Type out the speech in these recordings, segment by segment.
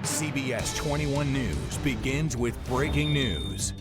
CBS 21 News begins with breaking news.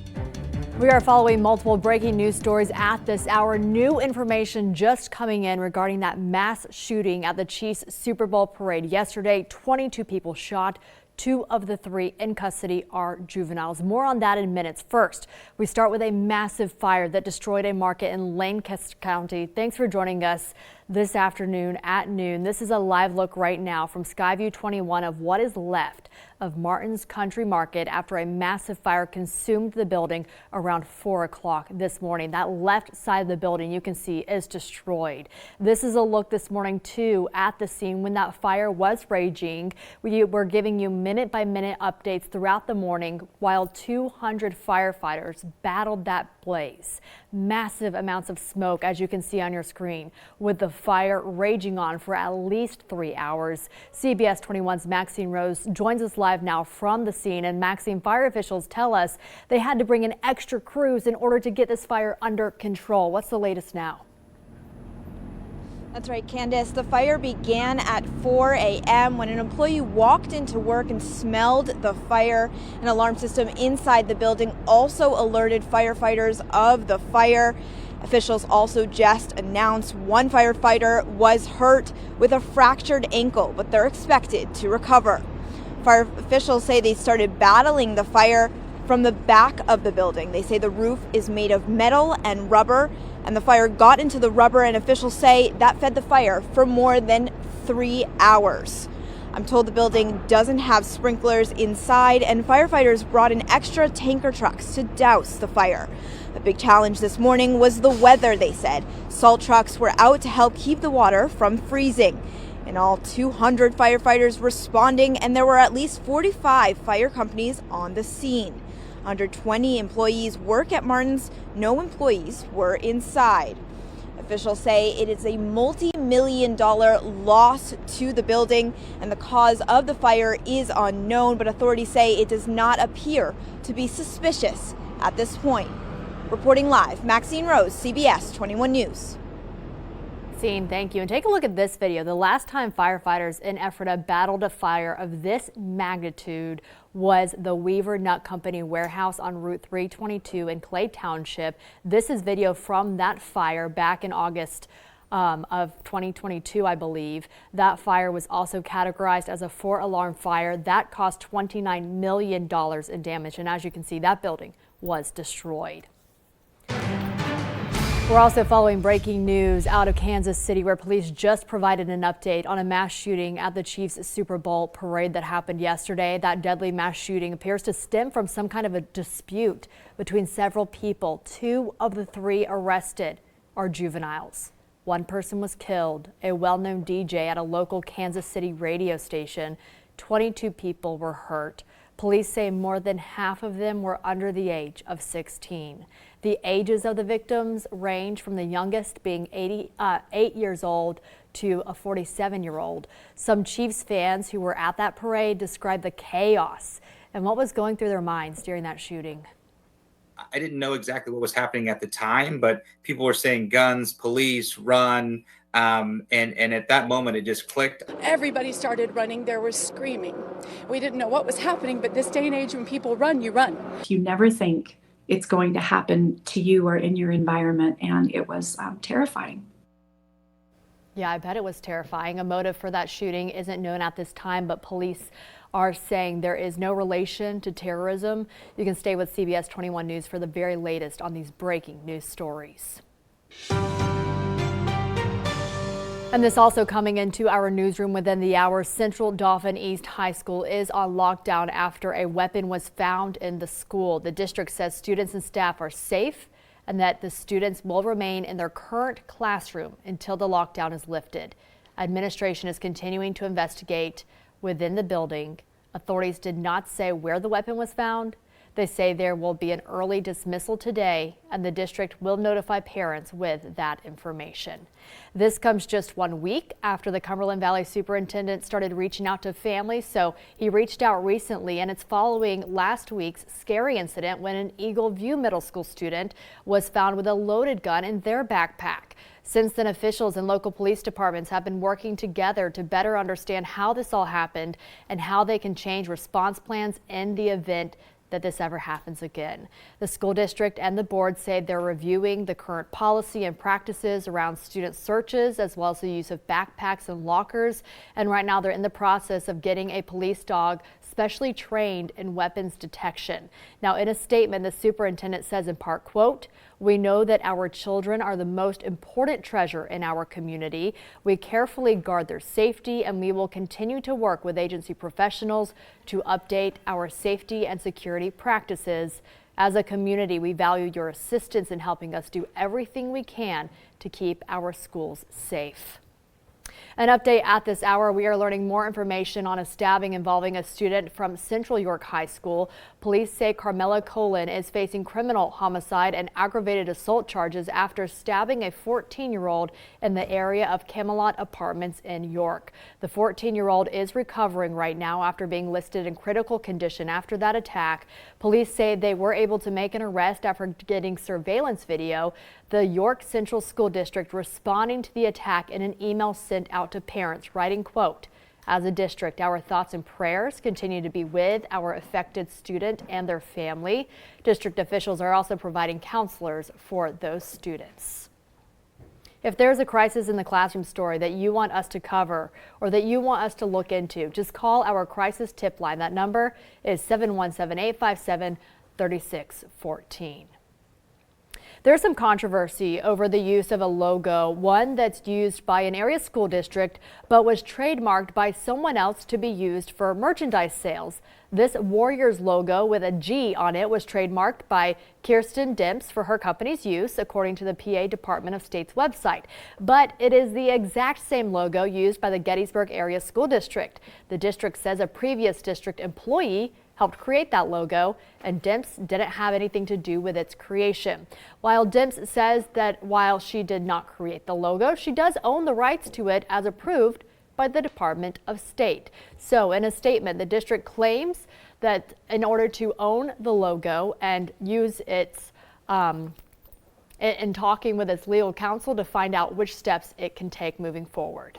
We are following multiple breaking news stories at this hour. New information just coming in regarding that mass shooting at the Chiefs Super Bowl parade yesterday. 22 people shot. 2 of the 3 in custody are juveniles. More on that in minutes. First, we start with a massive fire that destroyed a market in Lancaster County. Thanks for joining us this afternoon at noon. This is a live look right now from Skyview 21 of what is left of Martin's Country Market after a massive fire consumed the building around 4 o'clock this morning. That left side of the building you can see is destroyed. This is a look this morning too at the scene when that fire was raging. We're giving you minute by minute updates throughout the morning while 200 firefighters battled that blaze. Massive amounts of smoke, as you can see on your screen, with the fire raging on for at least 3 hours. CBS 21's Maxine Rose joins us live now from the scene. And Maxine, fire officials tell us they had to bring in extra crews in order to get this fire under control. What's the latest now? That's right, Candace. The fire began at 4 a.m. when an employee walked into work and smelled the fire. An alarm system inside the building also alerted firefighters of the fire. Officials also just announced one firefighter was hurt with a fractured ankle, but they're expected to recover. Fire officials say they started battling the fire from the back of the building. They say the roof is made of metal and rubber, and the fire got into the rubber, and officials say that fed the fire for more than 3 hours. I'm told the building doesn't have sprinklers inside, and firefighters brought in extra tanker trucks to douse the fire. The big challenge this morning was the weather, they said. Salt trucks were out to help keep the water from freezing. In all, 200 firefighters responding, and there were at least 45 fire companies on the scene. Under 20 employees work at Martin's. No employees were inside. Officials say it is a multi-million-dollar loss to the building, and the cause of the fire is unknown, but authorities say it does not appear to be suspicious at this point. Reporting live, Maxine Rose, CBS 21 News. Thank you. And take a look at this video. The last time firefighters in Ephrata battled a fire of this magnitude was the Weaver Nut Company warehouse on Route 322 in Clay Township. This is video from that fire back in August of 2022, I believe. That fire was also categorized as a 4-alarm fire. That cost $29 million in damage. And as you can see, that building was destroyed. We're also following breaking news out of Kansas City, where police just provided an update on a mass shooting at the Chiefs Super Bowl parade that happened yesterday. That deadly mass shooting appears to stem from some kind of a dispute between several people. 2 of the 3 arrested are juveniles. 1 person was killed, a well-known DJ at a local Kansas City radio station. 22 people were hurt. Police say more than half of them were under the age of 16. The ages of the victims range from the youngest being 8 years old to a 47-year-old. Some Chiefs fans who were at that parade described the chaos and what was going through their minds during that shooting. I didn't know exactly what was happening at the time, but people were saying guns, police, run. And at that moment, it just clicked. Everybody started running. There was screaming. We didn't know what was happening, but this day and age, when people run, you run. You never think it's going to happen to you or in your environment, and it was terrifying. Yeah, I bet it was terrifying. A motive for that shooting isn't known at this time, but police are saying there is no relation to terrorism. You can stay with CBS 21 News for the very latest on these breaking news stories. And this also coming into our newsroom within the hour. Central Dauphin East High School is on lockdown after a weapon was found in the school. The district says students and staff are safe and that the students will remain in their current classroom until the lockdown is lifted. Administration is continuing to investigate within the building. Authorities did not say where the weapon was found. They say there will be an early dismissal today, and the district will notify parents with that information. This comes just 1 week after the Cumberland Valley superintendent started reaching out to families. So he reached out recently, and it's following last week's scary incident when an Eagle View Middle School student was found with a loaded gun in their backpack. Since then, officials and local police departments have been working together to better understand how this all happened and how they can change response plans in the event that this ever happens again. The school district and the board say they're reviewing the current policy and practices around student searches, as well as the use of backpacks and lockers. And right now they're in the process of getting a police dog specially trained in weapons detection. Now, in a statement, the superintendent says in part, quote, "We know that our children are the most important treasure in our community. We carefully guard their safety, and we will continue to work with agency professionals to update our safety and security practices. As a community, we value your assistance in helping us do everything we can to keep our schools safe." An update at this hour, we are learning more information on a stabbing involving a student from Central York High School. Police say Carmela Colon is facing criminal homicide and aggravated assault charges after stabbing a 14-year-old in the area of Camelot Apartments in York. The 14-year-old is recovering right now after being listed in critical condition after that attack. Police say they were able to make an arrest after getting surveillance video. The York Central School District responding to the attack in an email sent out to parents, writing, quote, "As a district, our thoughts and prayers continue to be with our affected student and their family." District officials are also providing counselors for those students. If there's a crisis in the classroom story that you want us to cover or that you want us to look into, just call our crisis tip line. That number is 717-857-3614. There's some controversy over the use of a logo, one that's used by an area school district, but was trademarked by someone else to be used for merchandise sales. This Warriors logo with a G on it was trademarked by Kirsten Demps for her company's use, according to the PA Department of State's website. But it is the exact same logo used by the Gettysburg Area School District. The district says a previous district employee helped create that logo, and Demps didn't have anything to do with its creation. While Demps says that while she did not create the logo, she does own the rights to it as approved by the Department of State. So in a statement, the district claims that in order to own the logo and use its in talking with its legal counsel to find out which steps it can take moving forward.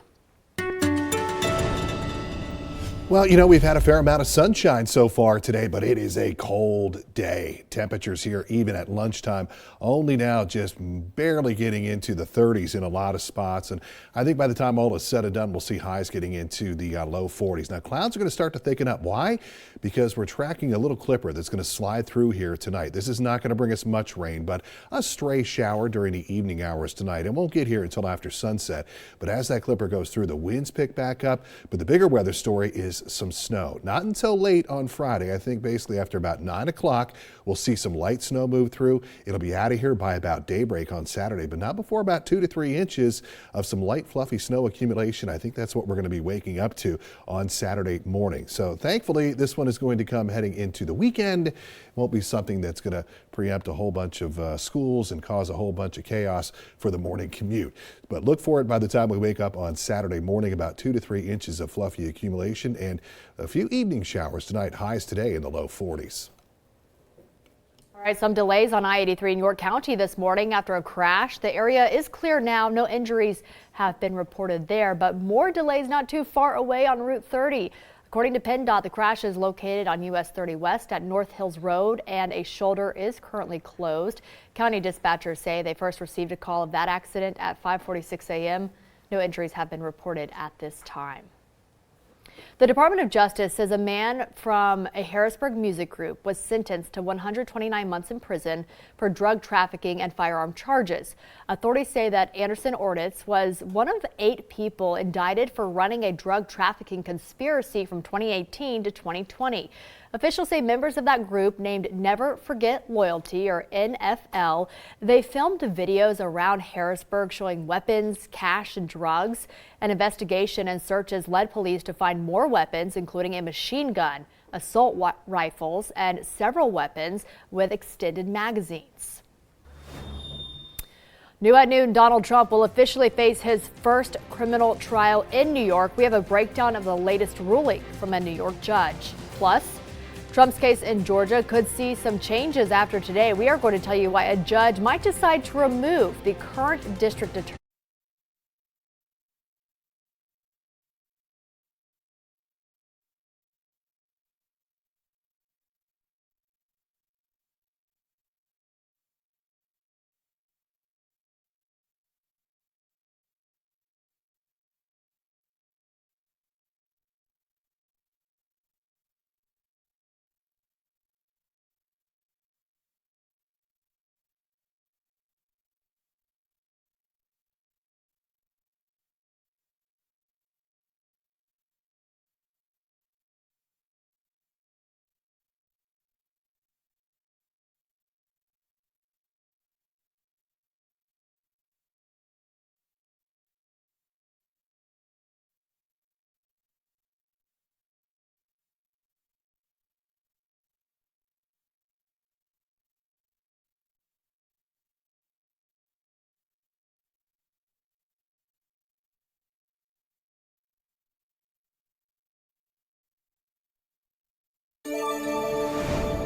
Well, you know, we've had a fair amount of sunshine so far today, but it is a cold day. Temperatures here, even at lunchtime, only now just barely getting into the 30s in a lot of spots. And I think by the time all is said and done, we'll see highs getting into the low 40s. Now, clouds are going to start to thicken up. Why? Because we're tracking a little clipper that's going to slide through here tonight. This is not going to bring us much rain, but a stray shower during the evening hours tonight. It won't get here until after sunset. But as that clipper goes through, the winds pick back up. But the bigger weather story is some snow. Not until late on Friday. I think basically after about 9 o'clock, we'll see some light snow move through. It'll be out of here by about daybreak on Saturday, but not before about 2 to 3 inches of some light fluffy snow accumulation. I think that's what we're going to be waking up to on Saturday morning. So thankfully, this one is going to come heading into the weekend. It won't be something that's going to preempt a whole bunch of schools and cause a whole bunch of chaos for the morning commute. But look for it by the time we wake up on Saturday morning, about 2 to 3 inches of fluffy accumulation and a few evening showers tonight, highs today in the low 40s. All right, some delays on I-83 in York County this morning after a crash. The area is clear now. No injuries have been reported there, but more delays not too far away on Route 30. According to PennDOT, the crash is located on US 30 West at North Hills Road, and a shoulder is currently closed. County dispatchers say they first received a call of that accident at 5:46 a.m. No injuries have been reported at this time. The Department of Justice says a man from a Harrisburg music group was sentenced to 129 months in prison for drug trafficking and firearm charges. Authorities say that Anderson Orditz was one of 8 people indicted for running a drug trafficking conspiracy from 2018 to 2020. Officials say members of that group, named Never Forget Loyalty, or NFL, they filmed videos around Harrisburg showing weapons, cash, and drugs. An investigation and searches led police to find more weapons, including a machine gun. assault rifles, and several weapons with extended magazines. New at noon, Donald Trump will officially face his first criminal trial in New York. We have a breakdown of the latest ruling from a New York judge. Plus, Trump's case in Georgia could see some changes after today. We are going to tell you why a judge might decide to remove the current district attorney.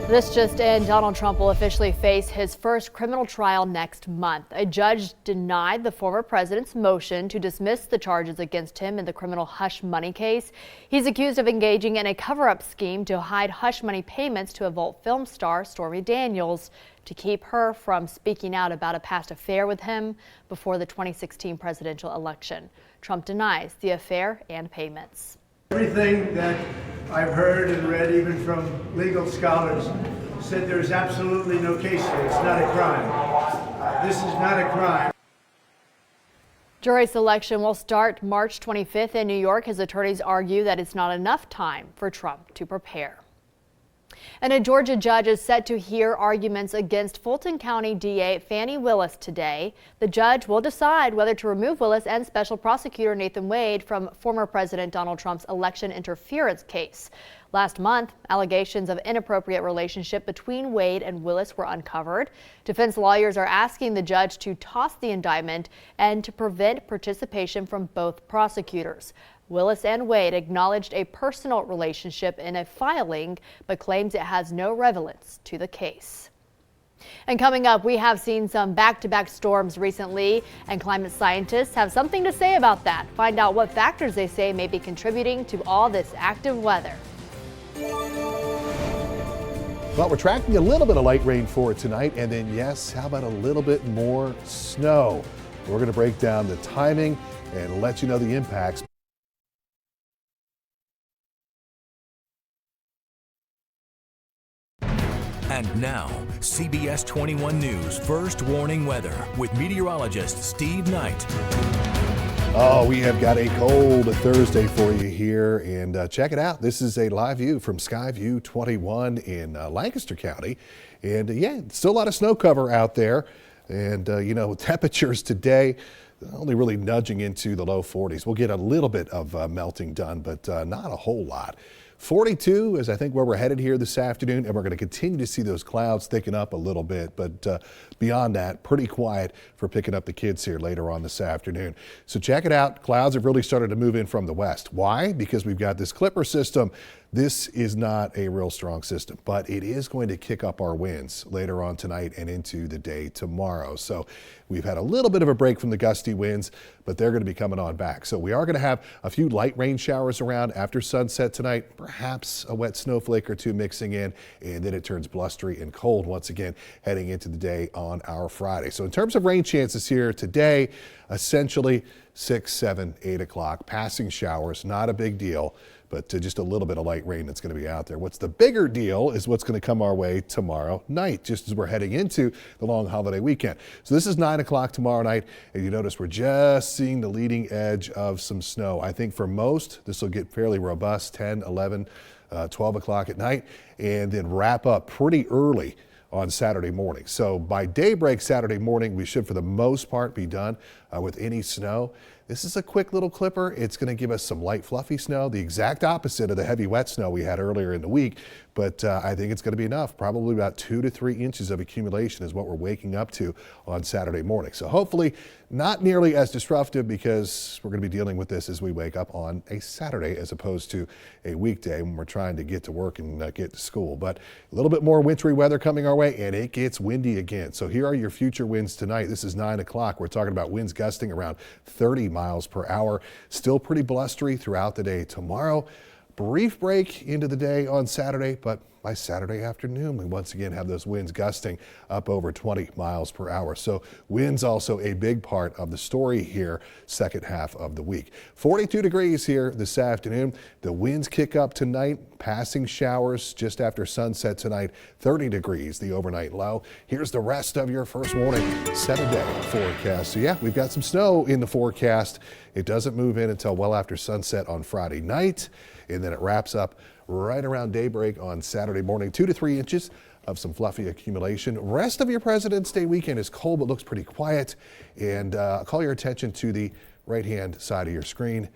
This just in, Donald Trump will officially face his first criminal trial next month. A judge denied the former president's motion to dismiss the charges against him in the criminal hush money case. He's accused of engaging in a cover-up scheme to hide hush money payments to adult film star Stormy Daniels to keep her from speaking out about a past affair with him before the 2016 presidential election. Trump denies the affair and payments. Everything that I've heard and read, even from legal scholars, said there's absolutely no case here. It's not a crime. This is not a crime. Jury selection will start March 25th in New York. His attorneys argue that it's not enough time for Trump to prepare. And a Georgia judge is set to hear arguments against Fulton County DA Fani Willis today. The judge will decide whether to remove Willis and Special Prosecutor Nathan Wade from former President Donald Trump's election interference case. Last month, allegations of inappropriate relationship between Wade and Willis were uncovered. Defense lawyers are asking the judge to toss the indictment and to prevent participation from both prosecutors. Willis and Wade acknowledged a personal relationship in a filing, but claims it has no relevance to the case. And coming up, we have seen some back-to-back storms recently, and climate scientists have something to say about that. Find out what factors they say may be contributing to all this active weather. Well, we're tracking a little bit of light rain for tonight, and then yes, how about a little bit more snow? We're going to break down the timing and let you know the impacts. And now, CBS 21 News First Warning Weather with meteorologist Steve Knight. Oh, we have got a cold Thursday for you here, and check it out. This is a live view from Skyview 21 in Lancaster County, and yeah, still a lot of snow cover out there, and you know, temperatures today only really nudging into the low 40s. We'll get a little bit of melting done, but not a whole lot. 42 is, I think, where we're headed here this afternoon, and we're going to continue to see those clouds thicken up a little bit. But beyond that, pretty quiet for picking up the kids here later on this afternoon. So check it out. Clouds have really started to move in from the west. Why? Because we've got this Clipper system. This is not a real strong system, but it is going to kick up our winds later on tonight and into the day tomorrow. So we've had a little bit of a break from the gusty winds, but they're going to be coming on back. So we are going to have a few light rain showers around after sunset tonight, perhaps a wet snowflake or two mixing in, and then it turns blustery and cold once again heading into the day on our Friday. So in terms of rain chances here today, essentially 6, 7, 8 o'clock, passing showers, not a big deal, but just a little bit of light rain that's going to be out there. What's the bigger deal is what's going to come our way tomorrow night, just as we're heading into the long holiday weekend. So this is 9 o'clock tomorrow night, and you notice we're just seeing the leading edge of some snow. I think for most, this will get fairly robust, 10, 11, 12 o'clock at night, and then wrap up pretty early on Saturday morning. So by daybreak Saturday morning, we should for the most part be done with any snow. This is a quick little clipper. It's going to give us some light, fluffy snow, the exact opposite of the heavy, wet snow we had earlier in the week. But I think it's going to be enough. Probably about 2 to 3 inches of accumulation is what we're waking up to on Saturday morning. So hopefully not nearly as disruptive, because we're going to be dealing with this as we wake up on a Saturday as opposed to a weekday when we're trying to get to work and get to school. But a little bit more wintry weather coming our way, and it gets windy again. So here are your future winds tonight. This is 9 o'clock. We're talking about winds gusting around 30 miles per hour. Still pretty blustery throughout the day tomorrow. Brief break into the day on Saturday, but by Saturday afternoon, we once again have those winds gusting up over 20 miles per hour. So winds also a big part of the story here, second half of the week. 42 degrees here this afternoon. The winds kick up tonight, passing showers just after sunset tonight. 30 degrees, the overnight low. Here's the rest of your first warning 7-day forecast. So yeah, we've got some snow in the forecast. It doesn't move in until well after sunset on Friday night, and then it wraps up right around daybreak on Saturday morning. 2 to 3 inches of some fluffy accumulation. Rest of your President's Day weekend is cold but looks pretty quiet. And call your attention to the right-hand side of your screen.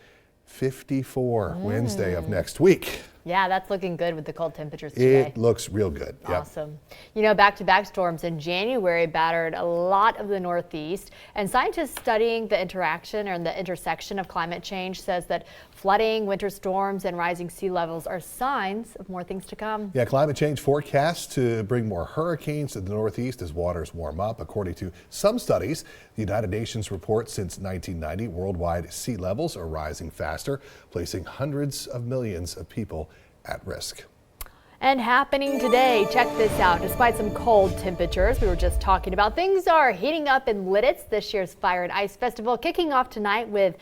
54 Wednesday of next week. Yeah, that's looking good with the cold temperatures today. It looks real good. Yep. Awesome. You know, back-to-back storms in January battered a lot of the Northeast, and scientists studying the interaction or the intersection of climate change says that flooding, winter storms, and rising sea levels are signs of more things to come. Yeah, climate change forecasts to bring more hurricanes to the Northeast as waters warm up. According to some studies, the United Nations reports since 1990, worldwide sea levels are rising faster, placing hundreds of millions of people at risk. And happening today, check this out. Despite some cold temperatures we were just talking about, things are heating up in Lititz. This year's Fire and Ice Festival kicking off tonight with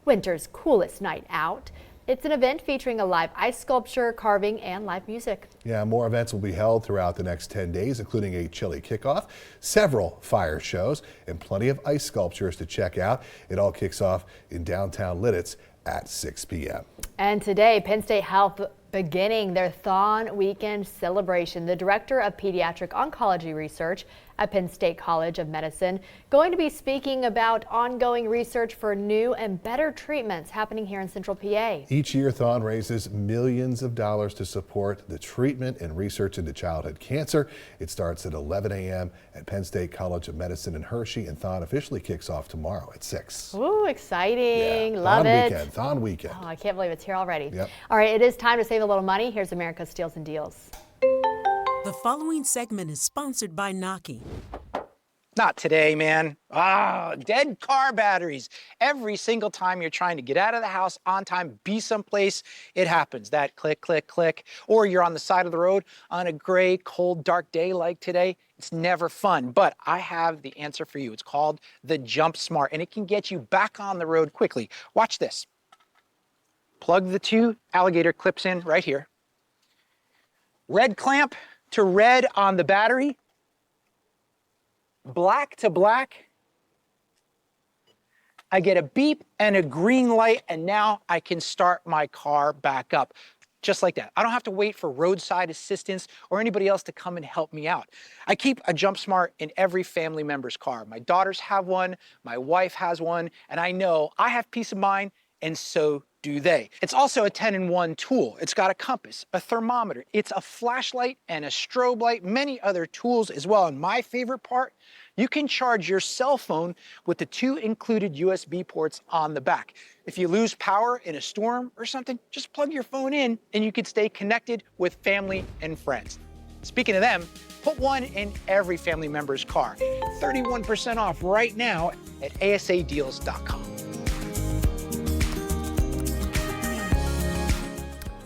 winter's coolest night out. It's an event featuring a live ice sculpture, carving, and live music. Yeah, more events will be held throughout the next 10 days, including a chili kickoff, several fire shows, and plenty of ice sculptures to check out. It all kicks off in downtown Lititz at 6 p.m. And today, Penn State Health beginning their Thon Weekend celebration. The director of pediatric oncology research at Penn State College of Medicine going to be speaking about ongoing research for new and better treatments happening here in Central PA. Each year, Thon raises millions of dollars to support the treatment and research into childhood cancer. It starts at 11 a.m. at Penn State College of Medicine in Hershey, and Thon officially kicks off tomorrow at 6. Ooh, exciting. Yeah. Love it. Thon weekend. Oh, I can't believe it's here already. Yep. All right, it is time to save a little money. Here's America's Steals and Deals. The following segment is sponsored by Nocky. Not today, man. Dead car batteries. Every single time you're trying to get out of the house on time, be someplace, it happens. That click, click, click. Or you're on the side of the road on a gray, cold, dark day like today. It's never fun, but I have the answer for you. It's called the Jump Smart, and it can get you back on the road quickly. Watch this. Plug the 2 alligator clips in right here. Red clamp to red on the battery. Black to black. I get a beep and a green light, and now I can start my car back up. Just like that. I don't have to wait for roadside assistance or anybody else to come and help me out. I keep a Jump Smart in every family member's car. My daughters have one, my wife has one, and I know I have peace of mind, and so do they. It's also a 10-in-1 tool. It's got a compass, a thermometer, it's a flashlight and a strobe light, many other tools as well. And my favorite part, you can charge your cell phone with the 2 included USB ports on the back. If you lose power in a storm or something, just plug your phone in and you can stay connected with family and friends. Speaking of them, put one in every family member's car. 31% off right now at asadeals.com.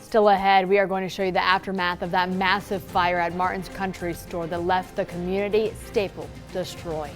Still ahead, we are going to show you the aftermath of that massive fire at Martin's Country Store that left the community staple destroyed.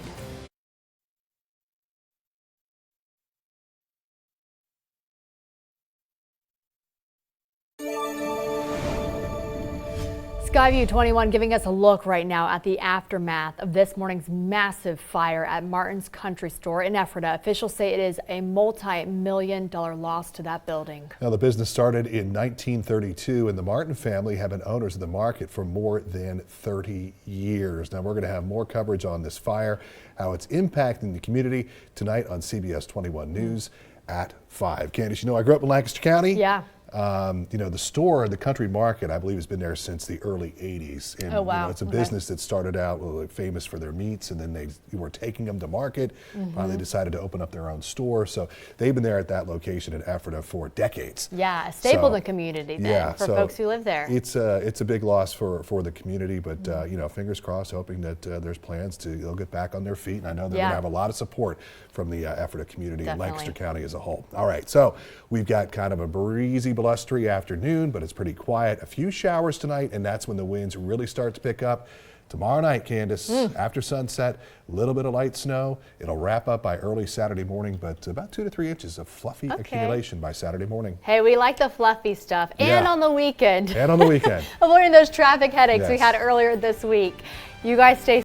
Skyview 21 giving us a look right now at the aftermath of this morning's massive fire at Martin's Country Store in Ephrata. Officials say it is a multi-million-dollar loss to that building. Now, the business started in 1932, and the Martin family have been owners of the market for more than 30 years. Now, we're going to have more coverage on this fire, how it's impacting the community tonight on CBS 21 News at 5. Candace, I grew up in Lancaster County. Yeah. The store, the Country Market, I believe has been there since the early 80s. And, Oh, wow. It's a Okay. business that started out famous for their meats, and then they were taking them to market. Finally decided to open up their own store. So they've been there at that location in Ephrata for decades. Yeah, a staple in So, the community then yeah, for so folks who live there. It's a big loss for the community, but fingers crossed, hoping that there's plans they'll get back on their feet. And I know they're going to have a lot of support from the Ephrata community and Lancaster County as a whole. All right, so we've got kind of a breezy, blustery afternoon, but it's pretty quiet. A few showers tonight, and that's when the winds really start to pick up. Tomorrow night, Candace, after sunset, a little bit of light snow. It'll wrap up by early Saturday morning, but about 2 to 3 inches of fluffy accumulation by Saturday morning. Hey, we like the fluffy stuff. And on the weekend. And on the weekend. Avoiding those traffic headaches we Yes. had earlier this week. You guys stay